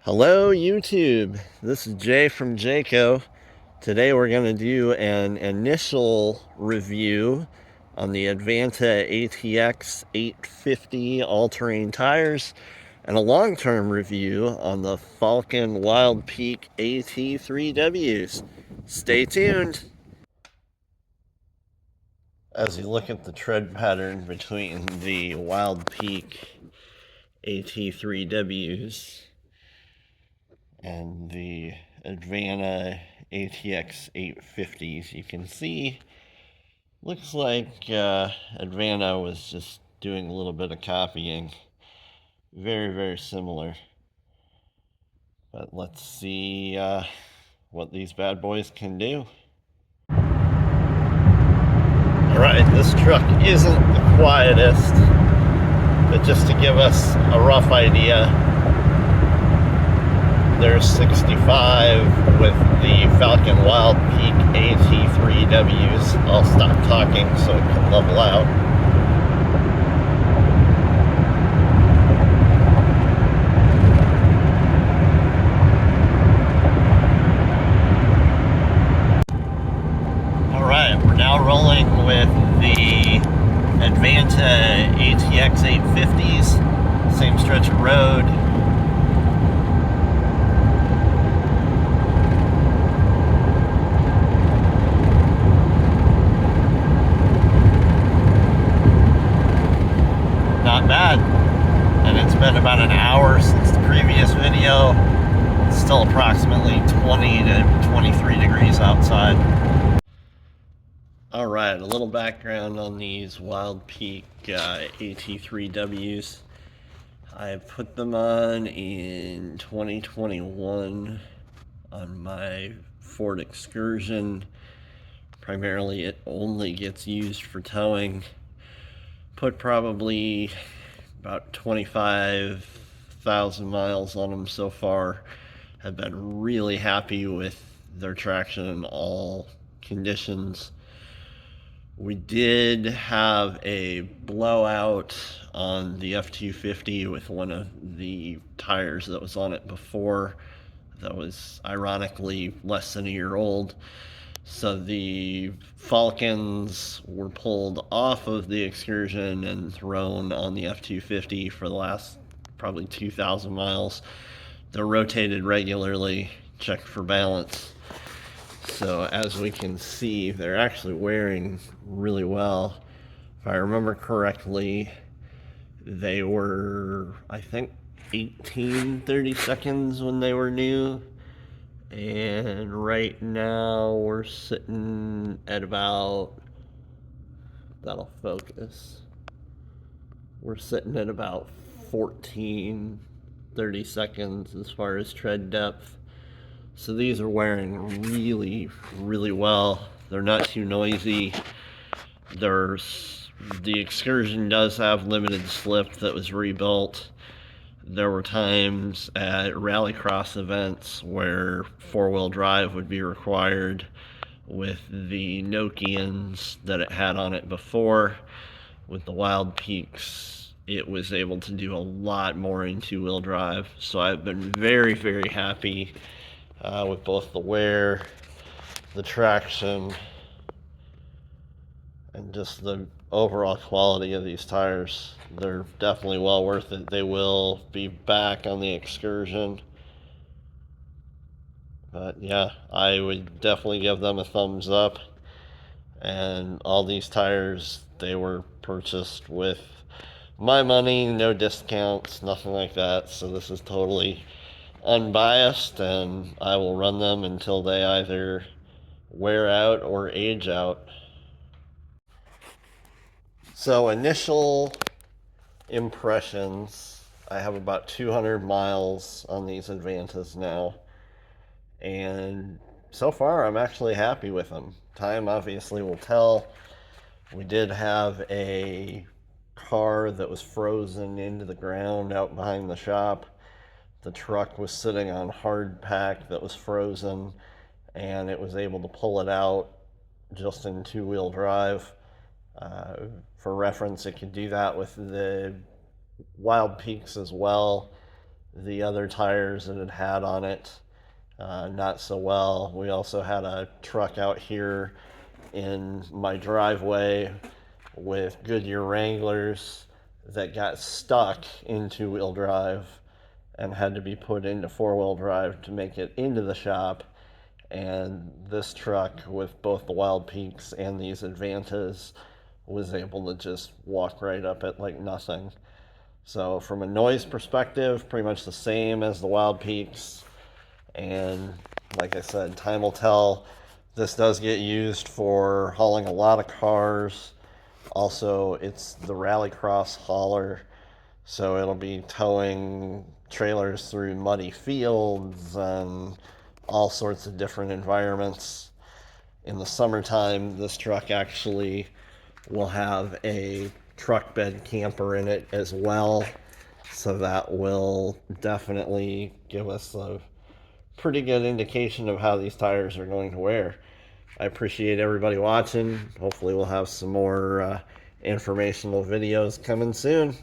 Hello YouTube, this is Jay from Jayco. Today we're going to do an initial review on the Advanta ATX 850 all-terrain tires and a long-term review on the Falken Wildpeak AT3Ws. Stay tuned! As you look at the tread pattern between the Wildpeak AT3Ws and the Advanta ATX 850s, you can see looks like Advanta was just doing a little bit of copying. Very similar. But let's see what these bad boys can do. Alright, this truck isn't the quietest, but just to give us a rough idea, there's 65 with the Falken Wildpeak AT3Ws. I'll stop talking so it can level out. Alright, we're now rolling with the Advanta ATX 850s. Same stretch of road. Not bad, and it's been about an hour since the previous video. It's still approximately 20 to 23 degrees outside. Alright, a little background on these Wildpeak AT3Ws. I put them on in 2021 on my Ford Excursion. Primarily it only gets used for towing. Put probably about 25,000 miles on them so far. Have been really happy with their traction in all conditions. We did have a blowout on the F-250 with one of the tires that was on it before. That was ironically less than a year old. So the Falkens were pulled off of the Excursion and thrown on the F-250 for the last probably 2,000 miles. They're rotated regularly, checked for balance. So as we can see, they're actually wearing really well. If I remember correctly, they were, I think, 30 seconds when they were new. And right now we're sitting at about, that'll focus, we're sitting at about 30 seconds as far as tread depth. So these are wearing really well. They're not too noisy. The Excursion does have limited slip that was rebuilt. There were times at rallycross events where four-wheel drive would be required with the Nokians that it had on it before. With the Wildpeaks, it was able to do a lot more in two-wheel drive. So I've been very happy with both the wear, the traction, and just the overall quality of these tires. They're definitely well worth it. They will be back on the Excursion. But yeah, I would definitely give them a thumbs up. And all these tires, they were purchased with my money, no discounts, nothing like that. So this is totally unbiased, and I will run them until they either wear out or age out. So initial impressions, I have about 200 miles on these Advantas now, and so far I'm actually happy with them. Time obviously will tell. We did have a car that was frozen into the ground out behind the shop. The truck was sitting on hard pack that was frozen, and it was able to pull it out just in two-wheel drive. For reference, it could do that with the Wildpeaks as well. the other tires that it had on it not so well. We also had a truck out here in my driveway with Goodyear Wranglers that got stuck in two-wheel drive and had to be put into four-wheel drive to make it into the shop. And this truck with both the Wildpeaks and these Advantas was able to just walk right up it like nothing. So from a noise perspective, pretty much the same as the Wildpeaks. And like I said, time will tell. This does get used for hauling a lot of cars. Also, it's the Rallycross hauler, so it'll be towing trailers through muddy fields and all sorts of different environments. In the summertime, this truck actually will have a truck bed camper in it as well, so that will definitely give us a pretty good indication of how these tires are going to wear. I appreciate everybody watching. Hopefully we'll have some more informational videos coming soon.